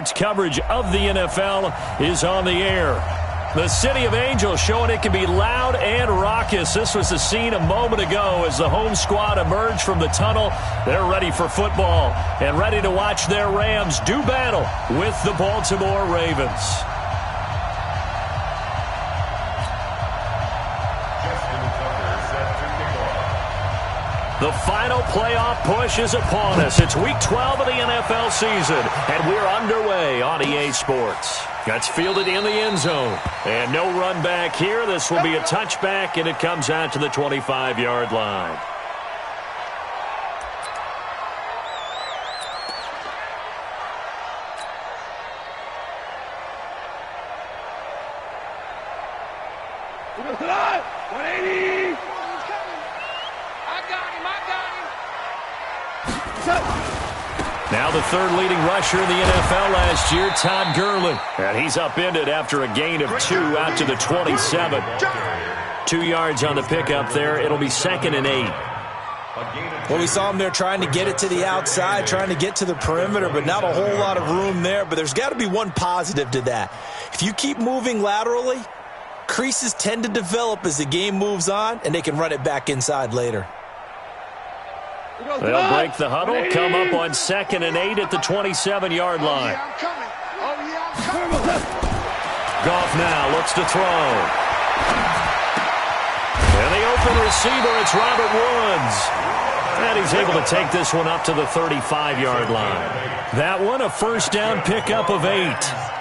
Coverage of the NFL is on the air. The City of Angels showing it can be loud and raucous. This was the scene a moment ago as the home squad emerged from the tunnel. They're ready for football and ready to watch their Rams do battle with the Baltimore Ravens. The final playoff push is upon us. It's Week 12 of the NFL season, and we're underway on EA Sports. That's fielded in the end zone. And no run back here. This will be a touchback, and it comes out to the 25-yard line. Now the third leading rusher in the NFL last year, Todd Gurley. And he's upended after a gain of 2 out to the 27. 2 yards on the pickup there. It'll be 2nd and 8. Well, we saw him there trying to get it to the outside, trying to get to the perimeter, but not a whole lot of room there. But there's got to be one positive to that. If you keep moving laterally, creases tend to develop as the game moves on, and they can run it back inside later. They'll break the huddle, come up on 2nd and 8 at the 27-yard line. Goff now looks to throw. And the open receiver, it's Robert Woods. And he's able to take this one up to the 35-yard line. That one, a first down pickup of 8.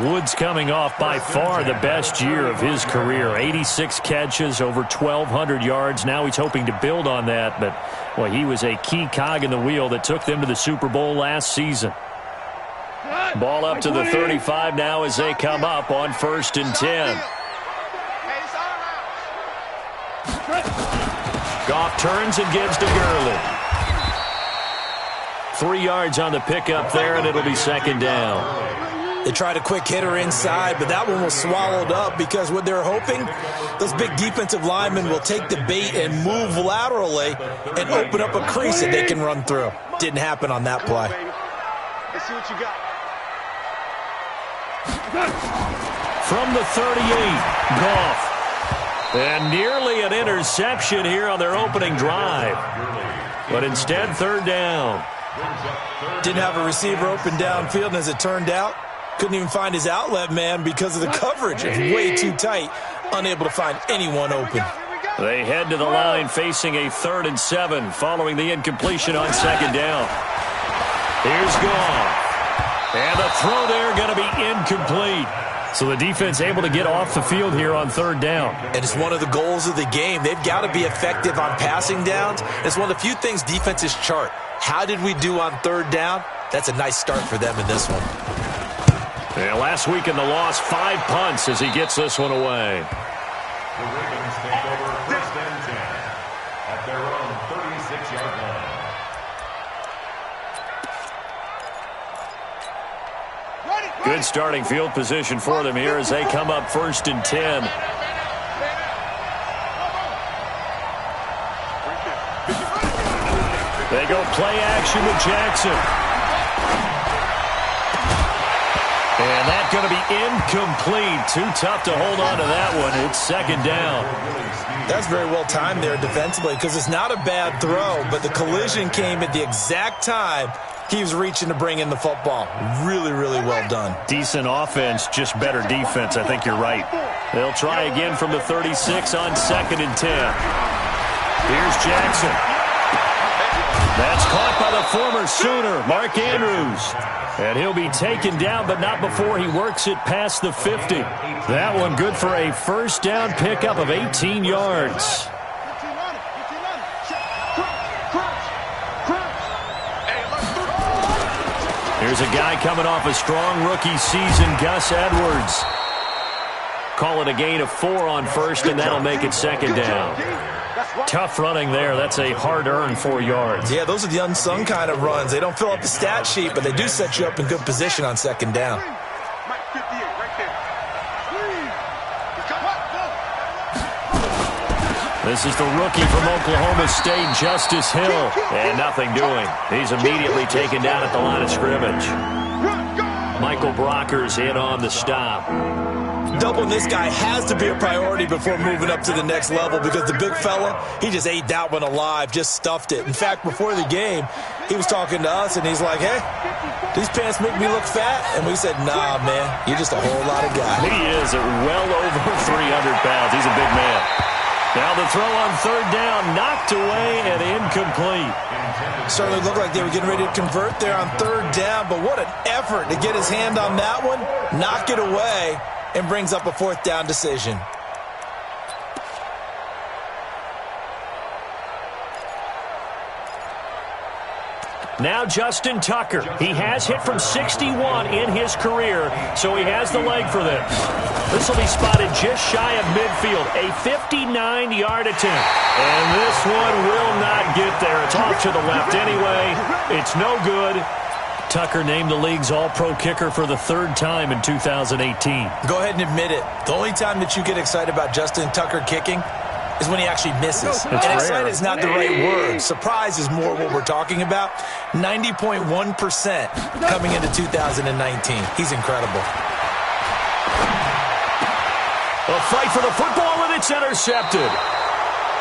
Woods coming off by far the best year of his career. 86 catches, over 1,200 yards. Now he's hoping to build on that, but well, he was a key cog in the wheel that took them to the Super Bowl last season. Ball up to the 35 now as they come up on 1st and 10. Goff turns and gives to Gurley. 3 yards on the pickup there, and it'll be 2nd down. They tried a quick hitter inside, but that one was swallowed up because what they're hoping, those big defensive linemen will take the bait and move laterally and open up a crease that they can run through. Didn't happen on that play. Let's see what you got. From the 38, Goff. And nearly an interception here on their opening drive. But instead, 3rd down. Didn't have a receiver open downfield, and as it turned out, couldn't even find his outlet man because of the coverage. It's way too tight, unable to find anyone open. They head to the line facing a 3rd and 7 following the incompletion on 2nd down. Here's Goff. And the throw there going to be incomplete. So the defense able to get off the field here on 3rd down. And it's one of the goals of the game. They've got to be effective on passing downs. It's one of the few things defenses chart. How did we do on 3rd down? That's a nice start for them in this one. Yeah, last week in the loss, 5 punts as he gets this one away. The Ravens take over 1st and 10 at their own 36-yard line. Good starting field position for them here as they come up 1st and 10. They go play action with Jackson. And that's going to be incomplete. Too tough to hold on to that one. It's 2nd down. That's very well timed there defensively because it's not a bad throw, but the collision came at the exact time he was reaching to bring in the football. Really, really well done. Decent offense, just better defense. I think you're right. They'll try again from the 36 on 2nd and 10. Here's Jackson. That's caught by the former Sooner, Mark Andrews. And he'll be taken down, but not before he works it past the 50. That one good for a first down pickup of 18 yards. Here's a guy coming off a strong rookie season, Gus Edwards. Call it a gain of 4 on 1st, and that'll make it 2nd down. Tough running there. That's a hard-earned 4 yards. Yeah, those are the unsung kind of runs. They don't fill up the stat sheet, but they do set you up in good position on 2nd down. This is the rookie from Oklahoma State, Justice Hill. And nothing doing. He's immediately taken down at the line of scrimmage. Michael Brocker's in on the stop. Doubling this guy has to be a priority before moving up to the next level because the big fella, he just ate that one alive, just stuffed it. In fact, before the game, he was talking to us, and he's like, hey, these pants make me look fat. And we said, nah, man, you're just a whole lot of guy. He is at well over 300 pounds. He's a big man. Now the throw on third down, knocked away and incomplete. Certainly looked like they were getting ready to convert there on third down, but what an effort to get his hand on that one, knock it away, and brings up a fourth down decision. Now Justin Tucker. He has hit from 61 in his career, so he has the leg for this. This will be spotted just shy of midfield, a 59-yard attempt. And this one will not get there. It's off to the left anyway. It's no good. Tucker named the league's all-pro kicker for the third time in 2018. Go ahead and admit it. The only time that you get excited about Justin Tucker kicking is when he actually misses. And excited is not the right word. Surprise is more what we're talking about. 90.1% coming into 2019. He's incredible. A fight for the football, and it's intercepted.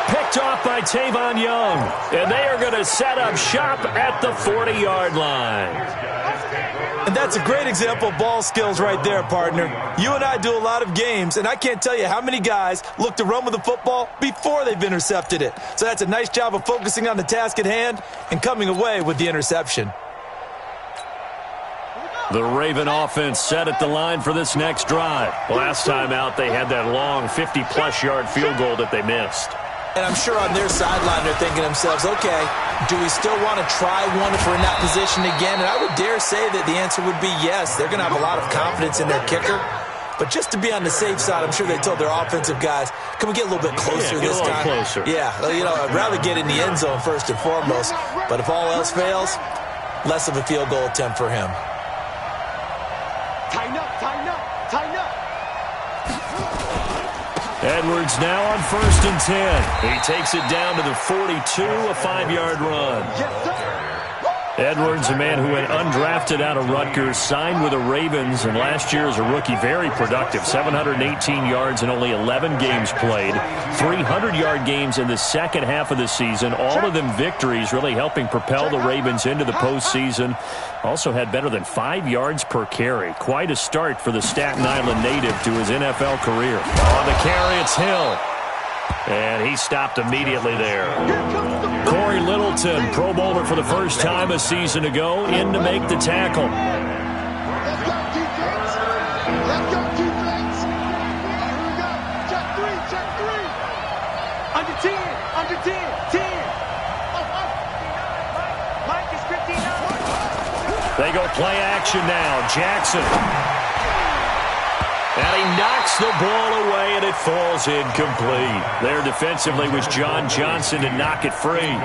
Picked off by Tavon Young. And they are going to set up shop at the 40-yard line. And that's a great example of ball skills right there, partner. You and I do a lot of games, and I can't tell you how many guys look to run with the football before they've intercepted it. So that's a nice job of focusing on the task at hand and coming away with the interception. The Raven offense set at the line for this next drive. Last time out, they had that long 50-plus yard field goal that they missed. And I'm sure on their sideline they're thinking to themselves, okay, do we still want to try one if we're in that position again? And I would dare say that the answer would be yes. They're going to have a lot of confidence in their kicker. But just to be on the safe side, I'm sure they told their offensive guys, can we get a little bit closer this time? Closer. Yeah, you know, I'd rather get in the end zone first and foremost. But if all else fails, less of a field goal attempt for him. Tighten up, tighten up, tighten up. Edwards now on 1st and 10. He takes it down to the 42, a 5-yard run. Yes, sir. Edwards, a man who went undrafted out of Rutgers, signed with the Ravens, and last year as a rookie, very productive. 718 yards in only 11 games played. 300-yard games in the second half of the season. All of them victories, really helping propel the Ravens into the postseason. Also had better than 5 yards per carry. Quite a start for the Staten Island native to his NFL career. On the carry, it's Hill. And he stopped immediately there. Corey Littleton, Pro Bowler for the first time a season ago, in to make the tackle. Let's go, defense. Let's go, defense. Here we go. Check three, check three. Under 10, under 10, 10. Mike is 59. They go play action now. Jackson. And he knocks the ball away, and it falls incomplete. There defensively was John Johnson to knock it free.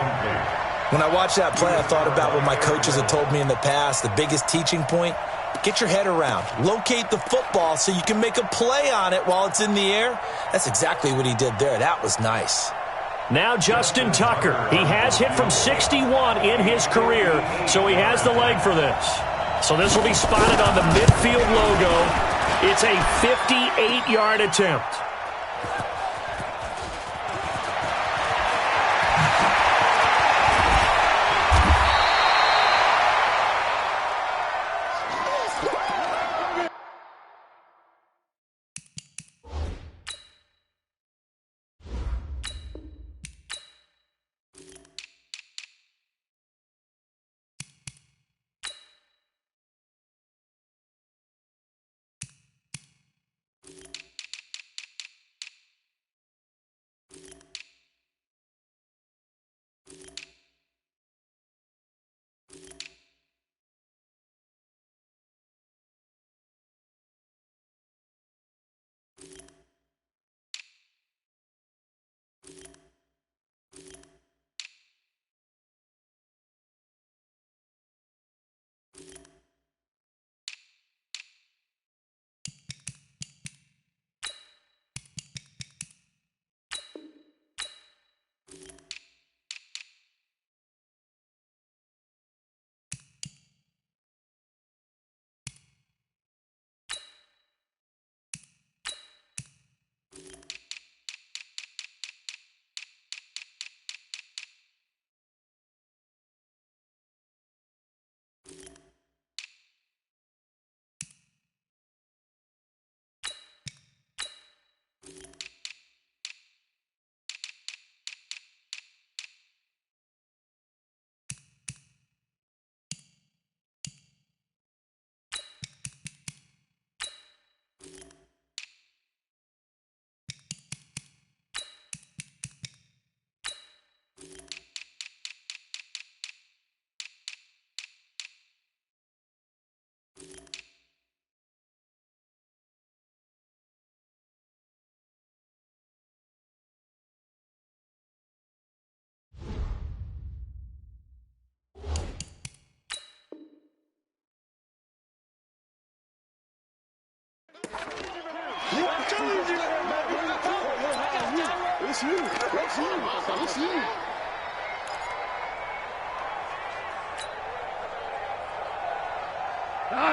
When I watched that play, I thought about what my coaches had told me in the past. The biggest teaching point, get your head around. Locate the football so you can make a play on it while it's in the air. That's exactly what he did there. That was nice. Now Justin Tucker. He has hit from 61 in his career, so he has the leg for this. So this will be spotted on the midfield logo. It's a 58-yard attempt.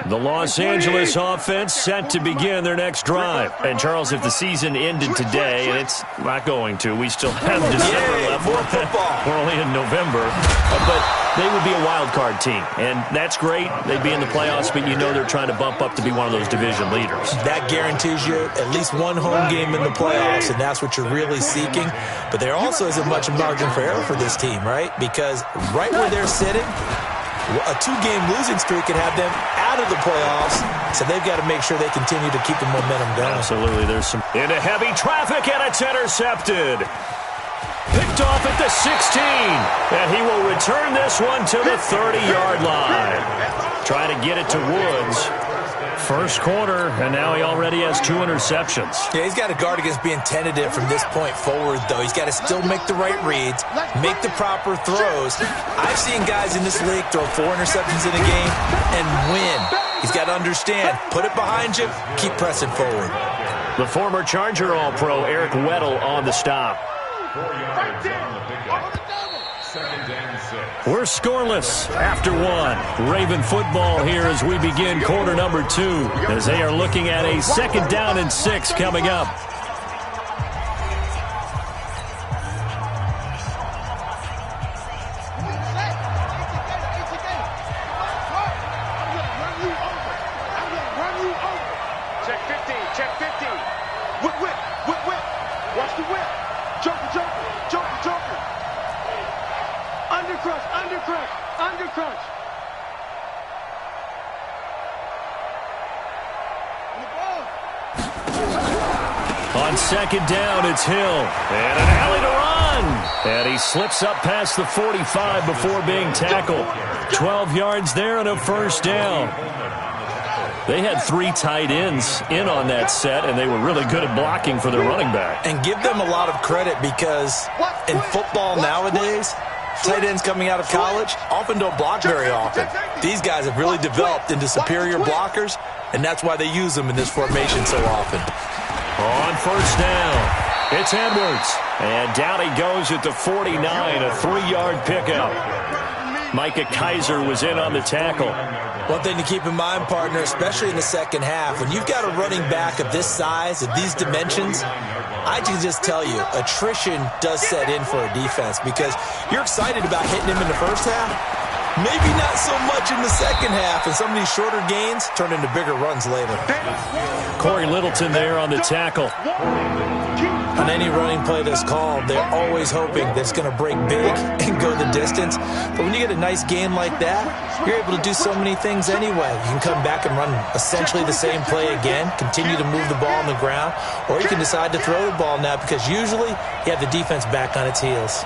The Los Angeles offense set to begin their next drive. And, Charles, if the season ended today, and it's not going to, we still have December left. More football. We're only in November. But they would be a wild card team. And that's great. They'd be in the playoffs, but you know they're trying to bump up to be one of those division leaders. That guarantees you at least one home game in the playoffs, and that's what you're really seeking. But there also isn't much margin for error for this team, right? Because right where they're sitting, a two-game losing streak could have them out of the playoffs, so they've got to make sure they continue to keep the momentum going. Absolutely. There's some into heavy traffic, and it's intercepted. Picked off at the 16, and he will return this one to the 30-yard line. Trying to get it to Woods. First quarter, and now he already has 2 interceptions. Yeah, he's got to guard against being tentative from this point forward, though. He's got to still make the right reads, make the proper throws. I've seen guys in this league throw 4 interceptions in a game and win. He's got to understand, put it behind you, keep pressing forward. The former Charger All-Pro Eric Weddle on the stop. 4 yards on the pickup. 2nd and 6. We're scoreless after 1. Raven football here as we begin quarter number 2, as they are looking at a 2nd down and 6 coming up. Check 15, check 15. Whip, whip, whip, whip. Watch the whip. Joker, joker, joker, joker. Undercrush, undercrush, undercrush. On 2nd down, it's Hill. And an alley to run. And he slips up past the 45 before being tackled. 12 yards there and a 1st down. They had 3 tight ends in on that set, and they were really good at blocking for their running back. And give them a lot of credit because in football nowadays, tight ends coming out of college often don't block very often. These guys have really developed into superior blockers, and that's why they use them in this formation so often. On 1st down, it's Edwards. And down he goes at the 49, a 3-yard pickup. Micah Kaiser was in on the tackle. One thing to keep in mind, partner, especially in the second half, when you've got a running back of this size, of these dimensions, I can just tell you, attrition does set in for a defense because you're excited about hitting him in the first half. Maybe not so much in the second half, and some of these shorter gains turn into bigger runs later. Corey Littleton there on the tackle. On any running play that's called, they're always hoping that it's going to break big and go the distance. But when you get a nice gain like that, you're able to do so many things anyway. You can come back and run essentially the same play again, continue to move the ball on the ground, or you can decide to throw the ball now because usually you have the defense back on its heels.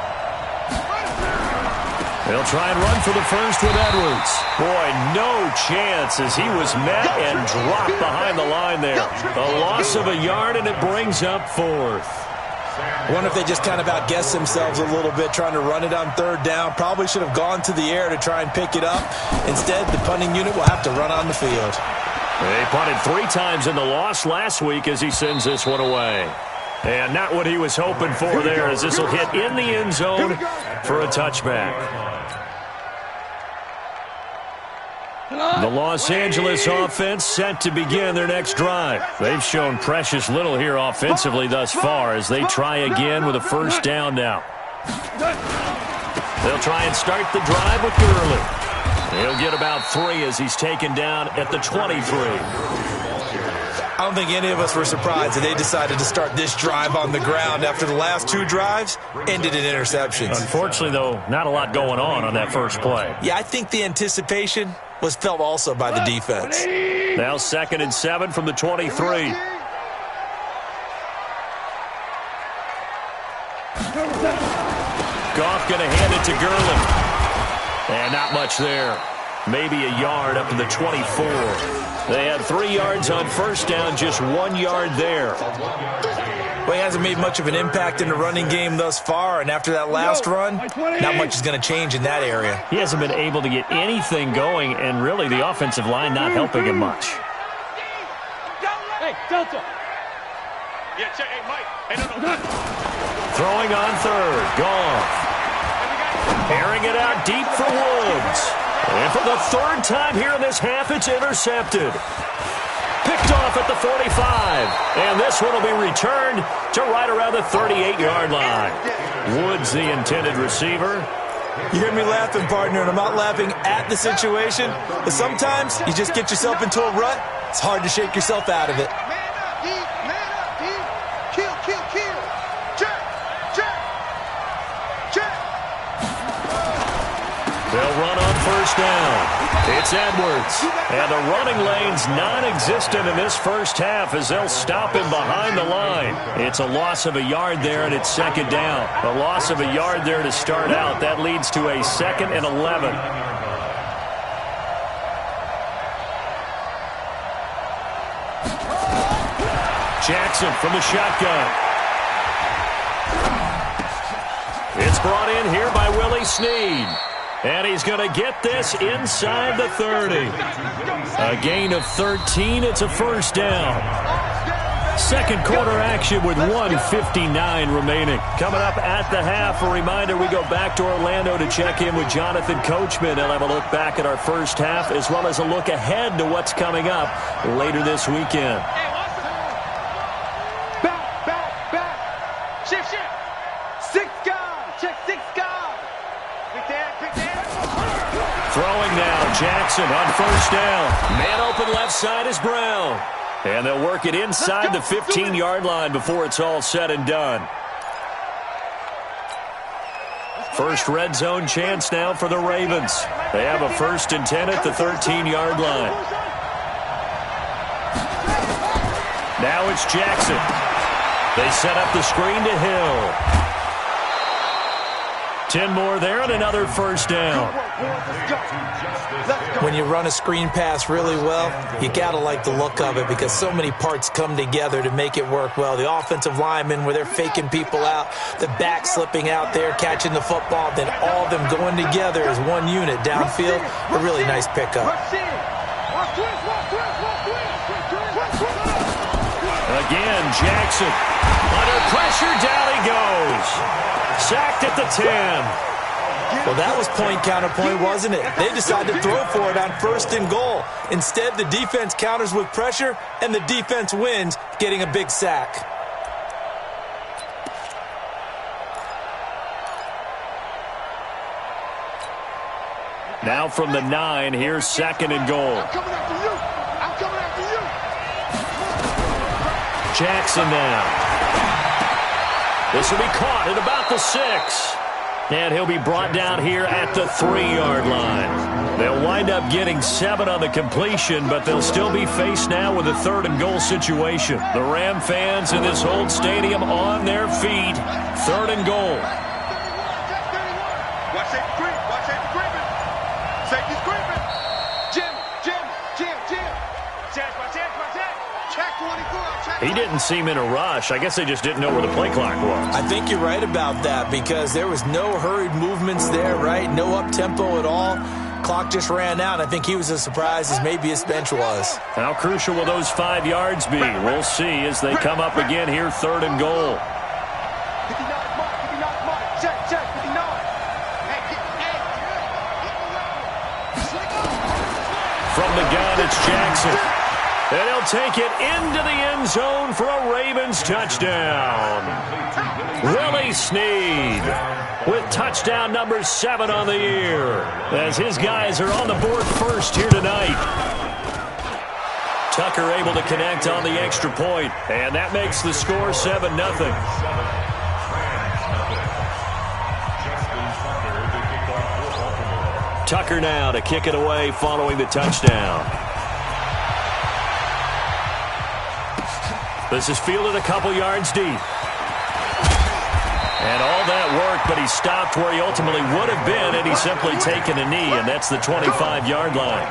They'll try and run for the first with Edwards. Boy, no chance as he was met and dropped behind the line there. A loss of a yard, and it brings up 4th. I wonder if they just kind of outguessed themselves a little bit trying to run it on 3rd down. Probably should have gone to the air to try and pick it up. Instead, the punting unit will have to run on the field. They punted 3 times in the loss last week as he sends this one away. And not what he was hoping for there as this will hit in the end zone for a touchback. The Los Angeles offense set to begin their next drive. They've shown precious little here offensively thus far as they try again with a 1st down now. They'll try and start the drive with Gurley. He'll get about 3 as he's taken down at the 23. I don't think any of us were surprised that they decided to start this drive on the ground after the last 2 drives ended in interceptions. Unfortunately, though, not a lot going on that first play. Yeah, I think the anticipation was felt also by the defense. Now 2nd and 7 from the 23. Goff going to hand it to Gurley. And not much there. Maybe a yard up to the 24. They had 3 yards on 1st down, just 1 yard there. Well, he hasn't made much of an impact in the running game thus far, and after that last run, not much is going to change in that area. He hasn't been able to get anything going, and really the offensive line not helping him much. Hey, Delta. Throwing on third. Goff. Airing it out deep for Woods. And for the third time here in this half, it's intercepted. Picked off at the 45. And this one will be returned to right around the 38-yard line. Woods, the intended receiver. You hear me laughing, partner, and I'm not laughing at the situation. But sometimes you just get yourself into a rut. It's hard to shake yourself out of it. They'll run on first down. It's Edwards. And the running lane's non-existent in this first half as they'll stop him behind the line. It's a loss of a yard there, and it's second down. A loss of a yard there to start out. That leads to a 2nd and 11. Jackson from the shotgun. It's brought in here by Willie Snead. And he's going to get this inside the 30. A gain of 13. It's a first down. Second quarter action with 1:59 remaining. Coming up at the half, a reminder we go back to Orlando to check in with Jonathan Coachman. He'll have a look back at our first half as well as a look ahead to what's coming up later this weekend. Back. Shift. 6 guys. Check 6 guys. Pick that. Throwing now, Jackson on first down. Man open left side is Brown. And they'll work it inside the 15-yard line before it's all said and done. First red zone chance now for the Ravens. They have a 1st and 10 at the 13-yard line. Now it's Jackson. They set up the screen to Hill. 10 more there and another first down. When you run a screen pass really well, you got to like the look of it because so many parts come together to make it work well. The offensive linemen, where they're faking people out, the back slipping out there, catching the football, then all of them going together as one unit downfield. A really nice pickup. Again, Jackson. Under pressure, down he goes. Sacked at the 10. Well, that was point counterpoint, wasn't it? They decided to throw for it on 1st and goal. Instead, the defense counters with pressure, and the defense wins, getting a big sack. Now from the 9, here's 2nd and goal. I'm coming after you. Jackson now. This will be caught at about the 6. And he'll be brought down here at the 3-yard line. They'll wind up getting 7 on the completion, but they'll still be faced now with a 3rd and goal situation. The Ram fans in this old stadium on their feet. 3rd and goal. Watch safety creeping. Safety's creeping. Jim. Check 24. He didn't seem in a rush. I guess they just didn't know where the play clock was. I think you're right about that because there was no hurried movements there, right? No up-tempo at all. Clock just ran out. I think he was as surprised as maybe his bench was. How crucial will those 5 yards be? We'll see as they come up again here, 3rd and goal. 59 mark. Check, 59. From the gun, it's Jackson. And he'll take it into the end zone for a Ravens touchdown. Willie Snead with touchdown number 7 on the year as his guys are on the board first here tonight. Tucker able to connect on the extra point, and that makes the score 7-0. Tucker now to kick it away following the touchdown. This is fielded a couple yards deep. And all that work, but he stopped where he ultimately would have been had he simply taken a knee, and that's the 25-yard line.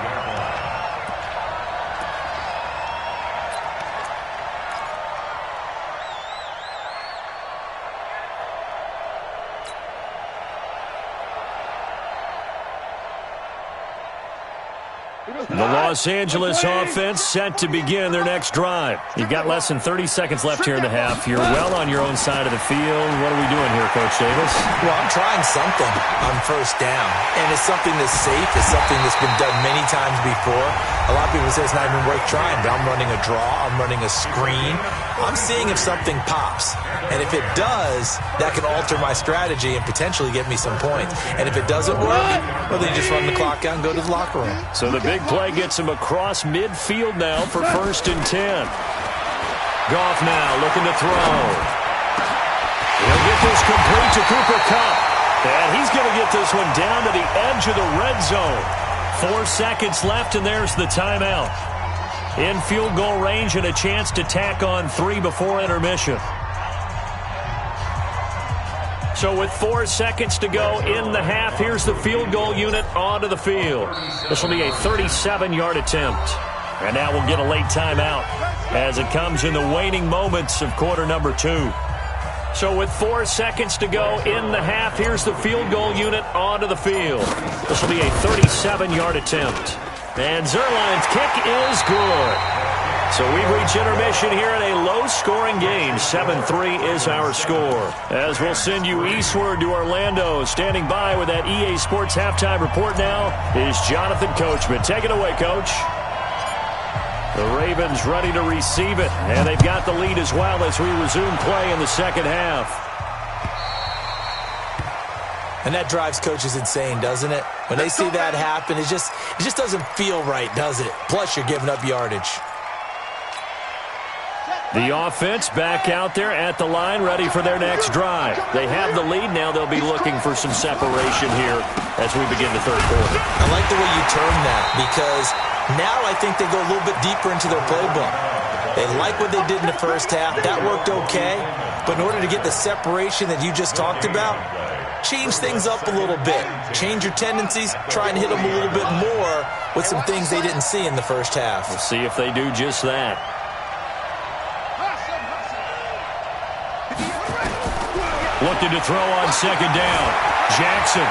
The long Los Angeles offense set to begin their next drive. You've got less than 30 seconds left here in the half. You're well on your own side of the field. What are we doing here, Coach Davis? Well, I'm trying something on first down, and it's something that's safe. It's something that's been done many times before. A lot of people say it's not even worth trying, but I'm running a draw. I'm running a screen. I'm seeing if something pops, and if it does, that can alter my strategy and potentially get me some points. And if it doesn't work, well, then you just run the clock out and go to the locker room. So the big play gets him across midfield now for 1st and 10. Goff now looking to throw. He'll get this complete to Cooper Kupp. And he's going to get this one down to the edge of the red zone. 4 seconds left, and there's the timeout. In field goal range and a chance to tack on 3 before intermission. So with 4 seconds to go in the half, here's the field goal unit onto the field. This will be a 37-yard attempt. And now we'll get a late timeout as it comes in the waning moments of quarter number 2. So with 4 seconds to go in the half, here's the field goal unit onto the field. This will be a 37-yard attempt. And Zerline's kick is good. So we've reached intermission here in a low-scoring game. 7-3 is our score. As we'll send you eastward to Orlando. Standing by with that EA Sports halftime report now is Jonathan Coachman. Take it away, Coach. The Ravens ready to receive it. And they've got the lead as well as we resume play in the second half. And that drives coaches insane, doesn't it? When they see that happen, it just doesn't feel right, does it? Plus, you're giving up yardage. The offense back out there at the line, ready for their next drive. They have the lead. Now they'll be looking for some separation here as we begin the third quarter. I like the way you term that, because now I think they go a little bit deeper into their playbook. They like what they did in the first half. That worked okay. But in order to get the separation that you just talked about, change things up a little bit. Change your tendencies. Try and hit them a little bit more with some things they didn't see in the first half. We'll see if they do just that. Looking to throw on second down. Jackson.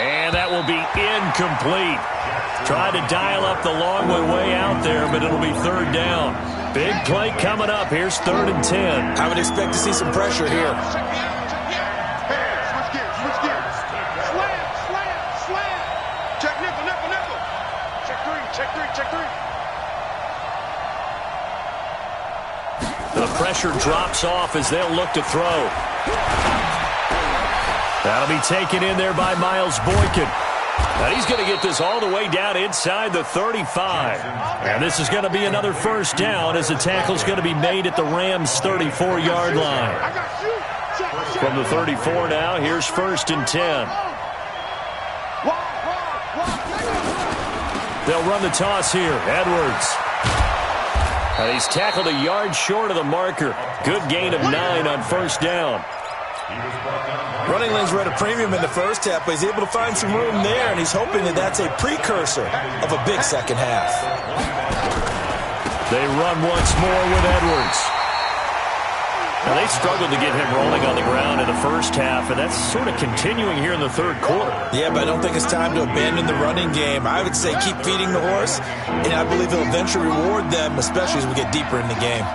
And that will be incomplete. Trying to dial up the long way out there, but it'll be third down. Big play coming up. Here's 3rd and 10. I would expect to see some pressure here. Switch gears. Slam. Check nickel. Check three. The pressure drops off as they'll look to throw. That'll be taken in there by Miles Boykin. And he's going to get this all the way down inside the 35. And this is going to be another first down as the tackle's going to be made at the Rams' 34-yard line. From the 34 now, here's 1st and 10. They'll run the toss here. Edwards. And he's tackled a yard short of the marker. Good gain of 9 on first down. Running lanes were at a premium in the first half, but he's able to find some room there, and he's hoping that that's a precursor of a big second half. They run once more with Edwards. Now, they struggled to get him rolling on the ground in the first half, and that's sort of continuing here in the third quarter. Yeah, but I don't think it's time to abandon the running game. I would say keep feeding the horse, and I believe it'll eventually reward them, especially as we get deeper in the game.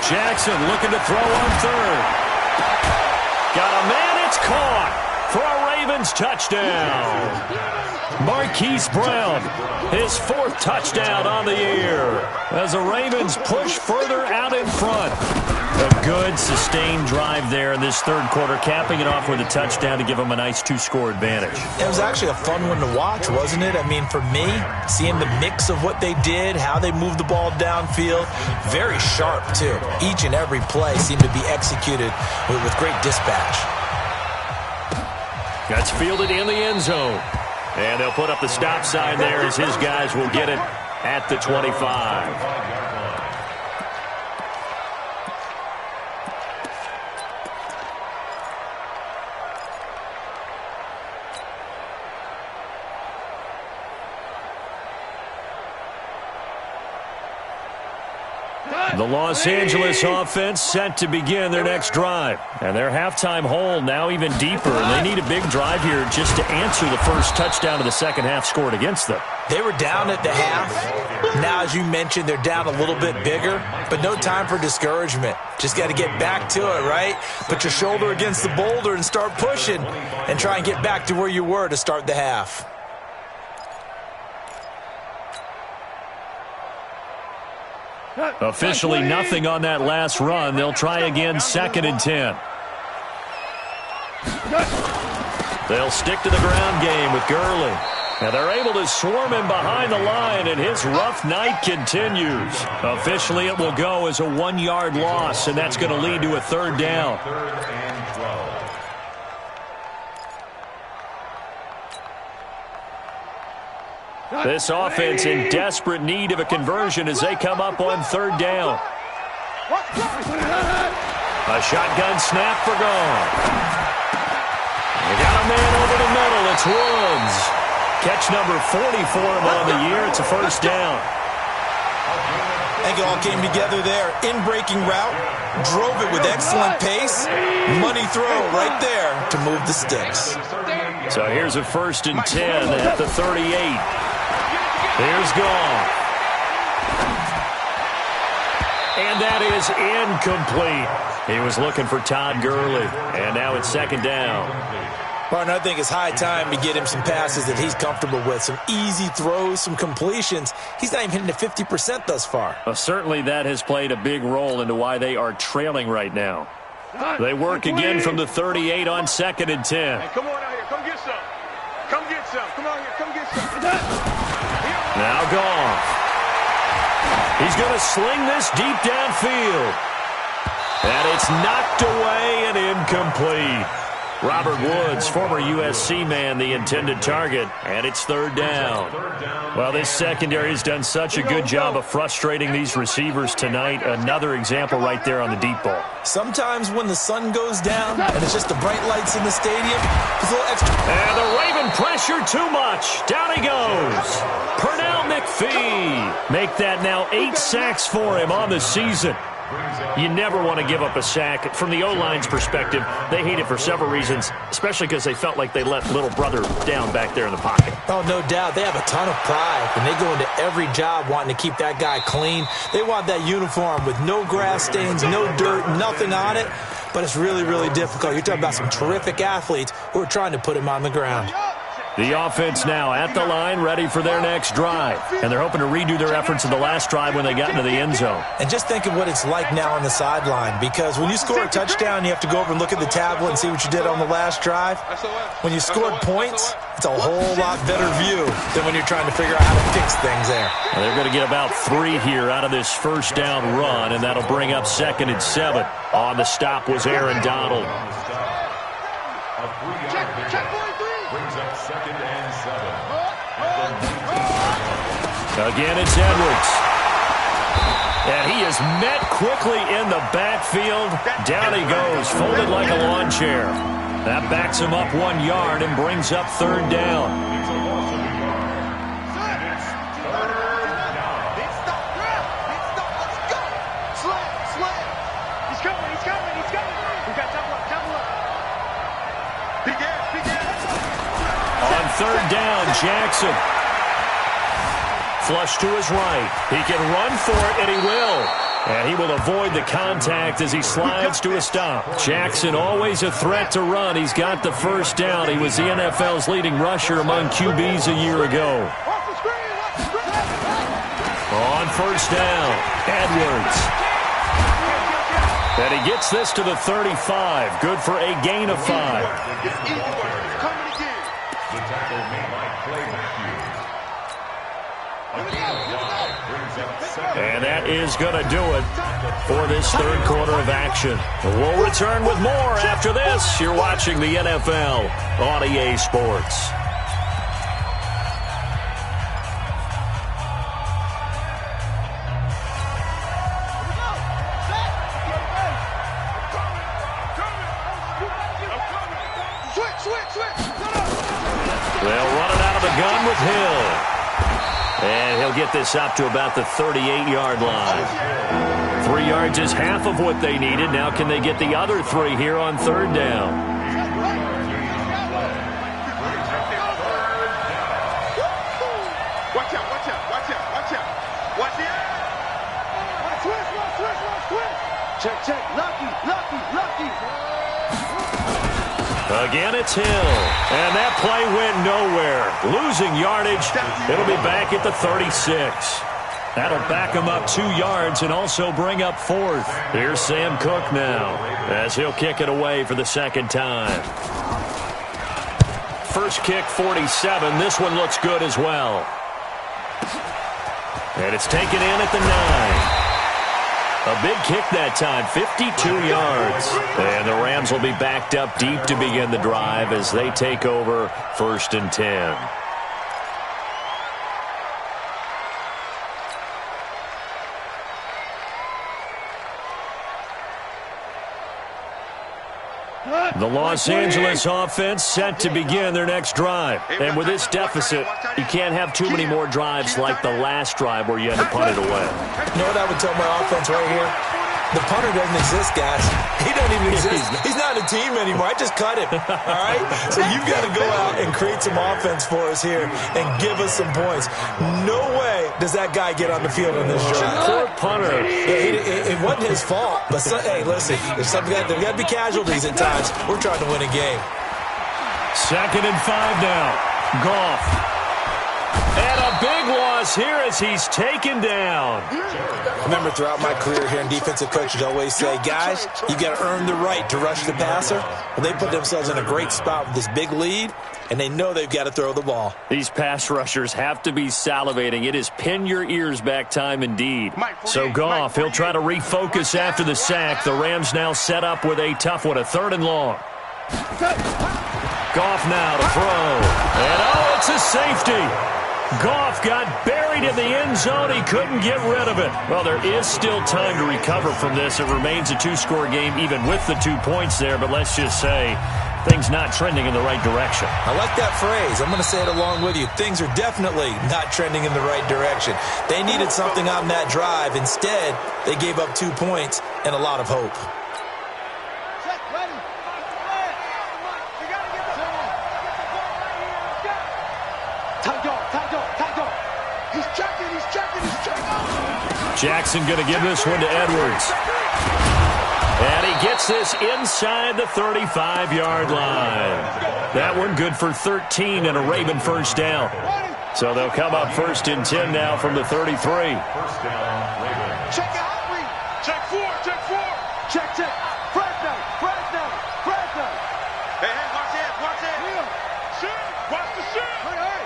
Jackson looking to throw on third. Got a man, it's caught for a Ravens touchdown. Marquise Brown, his 4th touchdown on the year as the Ravens push further out in front. A good, sustained drive there in this third quarter, capping it off with a touchdown to give them a nice 2-score advantage. It was actually a fun one to watch, wasn't it? I mean, for me, seeing the mix of what they did, how they moved the ball downfield, very sharp, too. Each and every play seemed to be executed with great dispatch. That's fielded in the end zone. And they'll put up the stop sign there as his guys will get it at the 25. The Los Angeles offense set to begin their next drive. And their halftime hole now even deeper. And they need a big drive here just to answer the first touchdown of the second half scored against them. They were down at the half. Now, as you mentioned, they're down a little bit bigger. But no time for discouragement. Just got to get back to it, right? Put your shoulder against the boulder and start pushing. And try and get back to where you were to start the half. Officially nothing on that last run. They'll try again, 2nd and 10. They'll stick to the ground game with Gurley. And they're able to swarm him behind the line, and his rough night continues. Officially, it will go as a 1-yard loss, and that's going to lead to a 3rd down. This offense in desperate need of a conversion as they come up on 3rd down. A shotgun snap for gone. They got a man over the middle. It's Woods. Catch number 40 for him on the year. It's a 1st down. I think it all came together there. In-breaking route. Drove it with excellent pace. Money throw right there to move the sticks. So here's a 1st and 10 at the 38. Here's Gone. And that is incomplete. He was looking for Todd Gurley. And now it's 2nd down. Partner, I think it's high time to get him some passes that he's comfortable with. Some easy throws, some completions. He's not even hitting the 50% thus far. Well, certainly that has played a big role into why they are trailing right now. They work again from the 38 on 2nd and 10. Hey, come on out here. Come get some. Come get some. Come on here. Come get some. Now Goff. He's going to sling this deep downfield. And it's knocked away and incomplete. Robert Woods, former USC man, the intended target, and it's 3rd down. Well, this secondary has done such a good job of frustrating these receivers tonight. Another example right there on the deep ball. Sometimes when the sun goes down and it's just the bright lights in the stadium, there's a little extra. And the Raven pressure too much. Down he goes. Pernell McPhee. Make that now 8 sacks for him on the season. You never want to give up a sack. From the O-line's perspective, they hate it for several reasons, especially because they felt like they let little brother down back there in the pocket. Oh, no doubt. They have a ton of pride, and they go into every job wanting to keep that guy clean. They want that uniform with no grass stains, no dirt, nothing on it, but it's really, really difficult. You're talking about some terrific athletes who are trying to put him on the ground. The offense now at the line, ready for their next drive. And they're hoping to redo their efforts in the last drive when they got into the end zone. And just think of what it's like now on the sideline, because when you score a touchdown, you have to go over and look at the tablet and see what you did on the last drive. When you scored points, it's a whole lot better view than when you're trying to figure out how to fix things there. Well, they're going to get about 3 here out of this 1st down run, and that'll bring up 2nd and 7. On the stop was Aaron Donald. Again, it's Edwards. And he is met quickly in the backfield. Down he goes, folded like a lawn chair. That backs him up 1 yard and brings up 3rd down. On 3rd down, Jackson. Flush to his right. He can run for it, and he will. And he will avoid the contact as he slides to a stop. Jackson, always a threat to run. He's got the 1st down. He was the NFL's leading rusher among QBs a year ago. On 1st down, Edwards. And he gets this to the 35. Good for a gain of 5. And that is going to do it for this 3rd quarter of action. We'll return with more after this. You're watching the NFL on EA Sports. They'll run it out of the gun with Hill. And he'll get this up to about the 38-yard line. 3 yards is half of what they needed. Now can they get the other 3 here on third down? Watch out, watch out, watch out, watch out. Watch it. Twist. Check. Lucky. Again, it's Hill. And that play went nowhere. Losing yardage. It'll be back at the 36. That'll back him up 2 yards and also bring up 4th. Here's Sam Cook now as he'll kick it away for the second time. First kick, 47. This one looks good as well. And it's taken in at the 9. A big kick that time, 52 yards. And the Rams will be backed up deep to begin the drive as they take over 1st and 10. The Los Angeles offense set to begin their next drive. And with this deficit, you can't have too many more drives like the last drive where you had to punt it away. You know what I would tell my offense right here? The punter doesn't exist, guys. He doesn't even exist. He's not a team anymore. I just cut him. All right? So you've got to go out and create some offense for us here and give us some points. No way does that guy get on the field on this drive. Poor punter. Yeah, it wasn't his fault. But, hey, listen, there's got to be casualties at times. We're trying to win a game. 2nd and 5 now. Goff. And a big loss here as he's taken down. I remember throughout my career here in defensive coaches always say, guys, you got to earn the right to rush the passer. Well, they put themselves in a great spot with this big lead, and they know they've got to throw the ball. These pass rushers have to be salivating. It is pin your ears back time indeed. So Goff, he'll try to refocus after the sack. The Rams now set up with a tough one, a 3rd and long. Goff now to throw. And it's a safety. Goff got buried in the end zone. He couldn't get rid of it. Well, there is still time to recover from this. It remains a 2-score game even with the 2 points there. But let's just say things not trending in the right direction. I like that phrase. I'm going to say it along with you. Things are definitely not trending in the right direction. They needed something on that drive. Instead, they gave up 2 points and a lot of hope. Jackson going to give this one to Edwards. And he gets this inside the 35-yard line. That one good for 13 and a Raven first down. So they'll come up 1st and 10 now from the 33. First down, Raven. Check out, check 4. Check. Fresno. Hey, watch it. Watch the shit. Hey.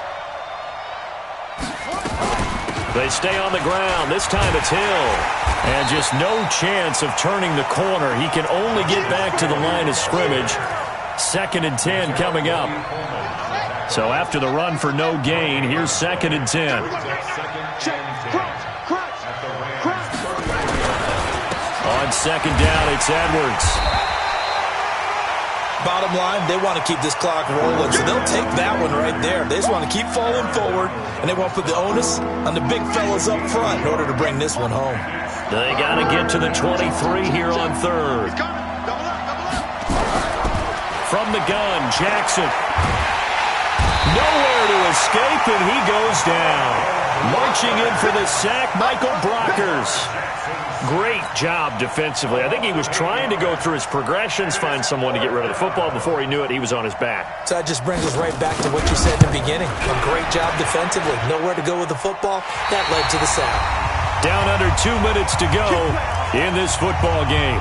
They stay on the ground. This time it's Hill. And just no chance of turning the corner. He can only get back to the line of scrimmage. 2nd and 10 coming up. So after the run for no gain, here's 2nd and 10. On 2nd down, it's Edwards. Bottom line, they want to keep this clock rolling, so they'll take that one right there. They just want to keep falling forward, and they want to put the onus on the big fellas up front in order to bring this one home. They got to get to the 23 here on 3rd. From the gun, Jackson. Nowhere to escape, and he goes down. Marching in for the sack, Michael Brockers. Great job defensively. I think he was trying to go through his progressions, find someone to get rid of the football. Before he knew it, he was on his back. So that just brings us right back to what you said in the beginning. A great job defensively. Nowhere to go with the football. That led to the sack. Down under 2 minutes to go in this football game.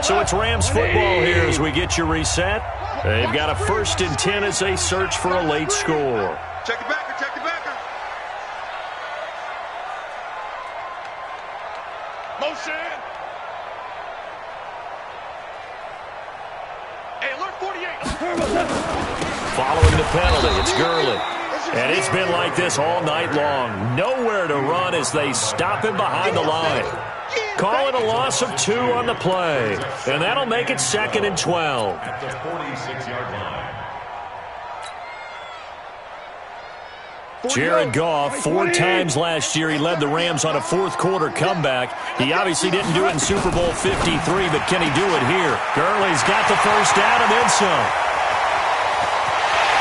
So it's Rams football here as we get you reset. They've got a 1st and 10 as they search for a late score. Check it back. Motion. Hey, alert 48. Following the penalty, it's Gurley. And it's been like this all night long. Nowhere to run as they stop him behind the line. Call it a loss of 2 on the play. And that'll make it 2nd and 12. At the 46-yard line. Jared Goff, 4 times last year, he led the Rams on a fourth-quarter comeback. He obviously didn't do it in Super Bowl 53, but can he do it here? Gurley's got the first down and then some.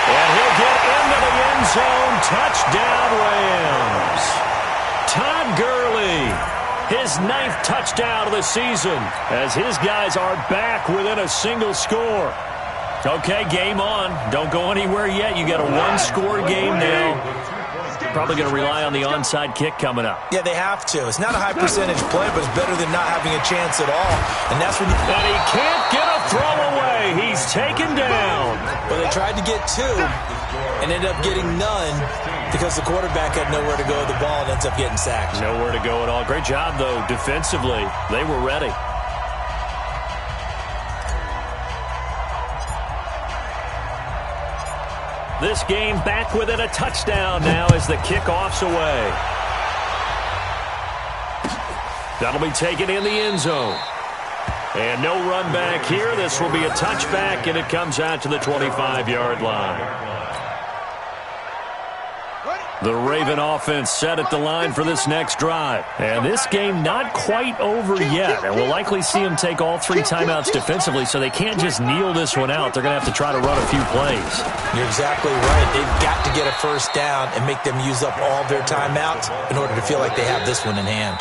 And he'll get into the end zone. Touchdown, Rams. Todd Gurley, his 9th touchdown of the season, as his guys are back within a single score. Okay, game on. Don't go anywhere yet. You got a 1-score game now. Probably going to rely on the onside kick coming up. Yeah, they have to. It's not a high-percentage play, but it's better than not having a chance at all. And that's when And he can't get a throw away. He's taken down. Well, they tried to get 2 and ended up getting none because the quarterback had nowhere to go with the ball and ends up getting sacked. Nowhere to go at all. Great job, though, defensively. They were ready. This game back within a touchdown now as the kickoff's away. That'll be taken in the end zone. And no run back here. This will be a touchback, and it comes out to the 25-yard line. The Raven offense set at the line for this next drive. And this game not quite over yet. And we'll likely see them take all 3 timeouts defensively, so they can't just kneel this one out. They're going to have to try to run a few plays. You're exactly right. They've got to get a first down and make them use up all their timeouts in order to feel like they have this one in hand.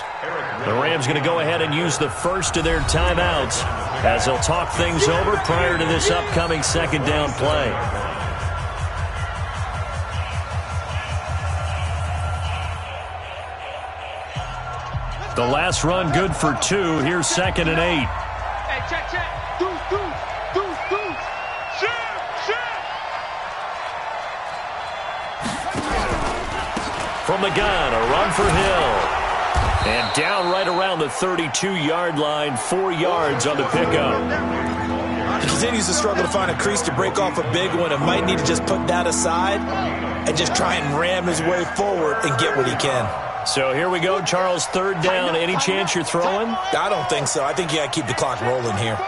The Rams going to go ahead and use the first of their timeouts as they'll talk things over prior to this upcoming second down play. The last run good for 2. Here's 2nd and 8. Hey, check. Deuce. Shit. From the gun, a run for Hill. And down right around the 32-yard line, 4 yards on the pickup. He continues to struggle to find a crease to break off a big one and might need to just put that aside and just try and ram his way forward and get what he can. So here we go, Charles, 3rd down. Any chance you're throwing? I don't think so. I think you got to keep the clock rolling here.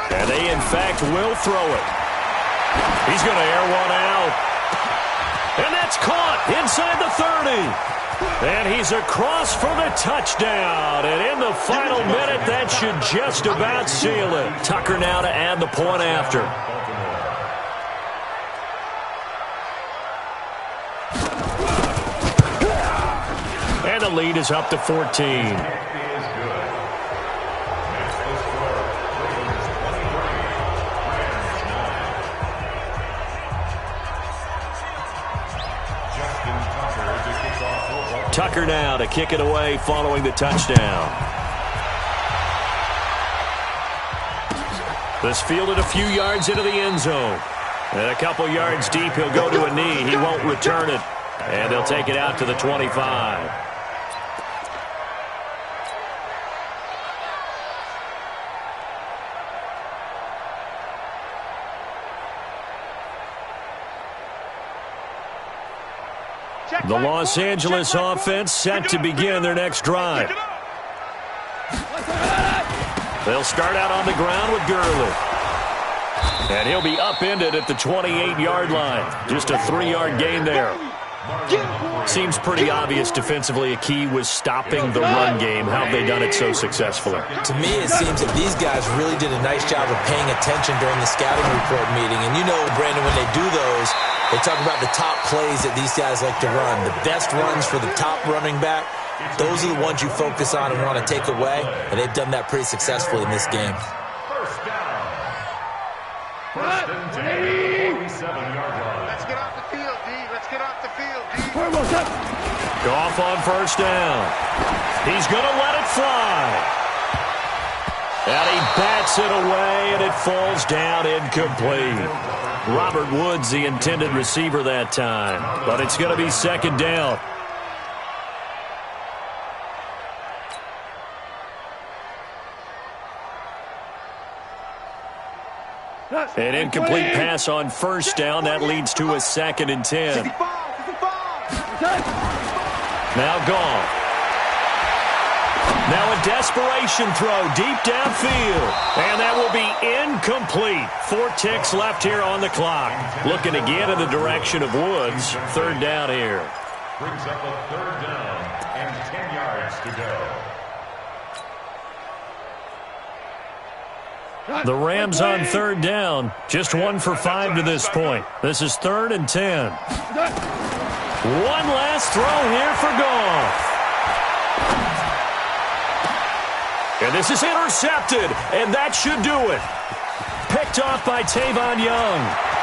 And they, in fact, will throw it. He's going to air one out. And that's caught inside the 30. And he's across for the touchdown. And in the final minute, that should just about seal it. Tucker now to add the point after. And the lead is up to 14. Tucker now to kick it away following the touchdown. This fielded a few yards into the end zone. And a couple yards deep, he'll go to a knee. He won't return it. And they'll take it out to the 25. The Los Angeles offense set to begin their next drive. They'll start out on the ground with Gurley. And he'll be upended at the 28-yard line. Just a 3-yard gain there. Seems pretty obvious defensively a key was stopping the run game. How have they done it so successfully? To me, it seems that these guys really did a nice job of paying attention during the scouting report meeting. And you know, Brandon, when they do those, they talk about the top plays that these guys like to run. The best runs for the top running back, those are the ones you focus on and want to take away. And they've done that pretty successfully in this game. First down. First and 10, 47-yard line. Let's get off the field, D. Let's get off the field, D. Goff on first down. He's going to let it fly. And he bats it away, and it falls down incomplete. Robert Woods, the intended receiver that time. But it's going to be second down. An incomplete pass on first down. That leads to a 2nd and 10. Now gone. Now a desperation throw deep downfield. And that will be incomplete. 4 ticks left here on the clock. Looking again in the direction of Woods. 3rd down here. Brings up a 3rd down and 10 yards to go. The Rams on 3rd down. Just 1 for 5 to this point. This is 3rd and 10. One last throw here for Goff. And this is intercepted, and that should do it. Picked off by Tavon Young.